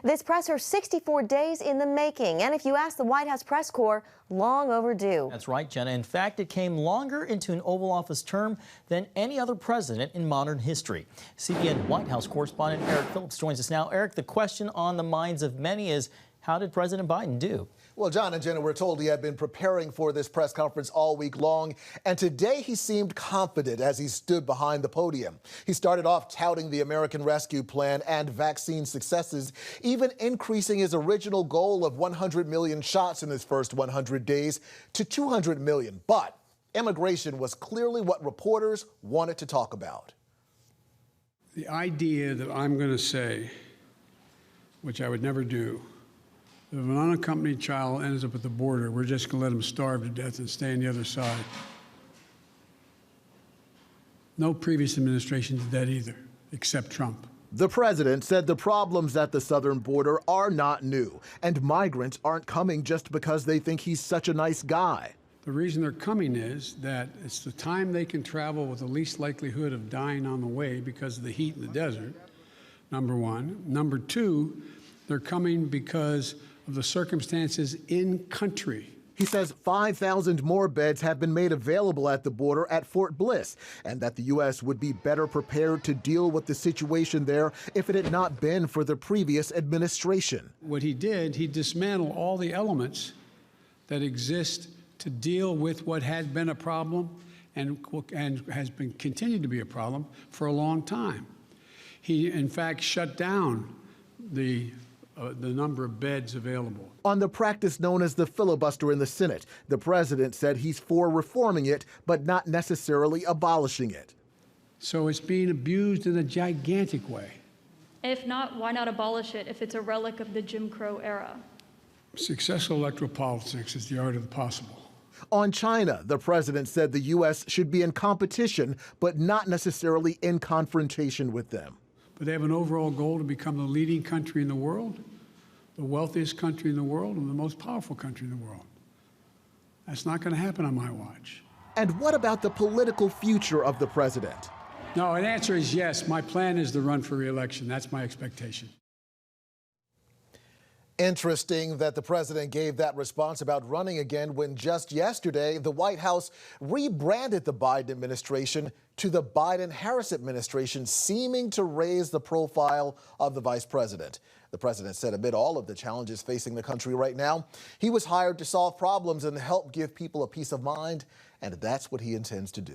This presser 64 days in the making, and if you ask the White House press corps, long overdue. That's right, Jenna. In fact, it came longer into an Oval Office term than any other president in modern history. CBN White House correspondent Eric Phillips joins us now. Eric, the question on the minds of many is, how did President Biden do? Well, John and Jenna, we're told he had been preparing for this press conference all week long, and today he seemed confident as he stood behind the podium. He started off touting the American Rescue Plan and vaccine successes, even increasing his original goal of 100 million shots in his first 100 days to 200 million. But immigration was clearly what reporters wanted to talk about. The idea that I'm going to say, which I would never do, if an unaccompanied child ends up at the border, we're just going to let him starve to death and stay on the other side. No previous administration did that either, except Trump. The president said the problems at the southern border are not new, and migrants aren't coming just because they think he's such a nice guy. The reason they're coming is that it's the time they can travel with the least likelihood of dying on the way because of the heat in the desert, number one. Number two, they're coming because of the circumstances in country. He says 5,000 more beds have been made available at the border at Fort Bliss, and that the U.S. would be better prepared to deal with the situation there if it had not been for the previous administration. What he did, he dismantled all the elements that exist to deal with what had been a problem and has been continued to be a problem for a long time. He, in fact, shut down the number of beds available. On the practice known as the filibuster in the Senate, the president said he's for reforming it, but not necessarily abolishing it. So it's being abused in a gigantic way. If not, why not abolish it if it's a relic of the Jim Crow era? Successful electoral politics is the art of the possible. On China, the president said the U.S. should be in competition, but not necessarily in confrontation with them. But they have an overall goal to become the leading country in the world, the wealthiest country in the world, and the most powerful country in the world. That's not going to happen on my watch. And what about the political future of the president? No, an answer is yes. My plan is to run for re-election. That's my expectation. Interesting that the president gave that response about running again when just yesterday the White House rebranded the Biden administration to the Biden-Harris administration, seeming to raise the profile of the vice president. The president said amid all of the challenges facing the country right now, he was hired to solve problems and help give people a peace of mind, and that's what he intends to do.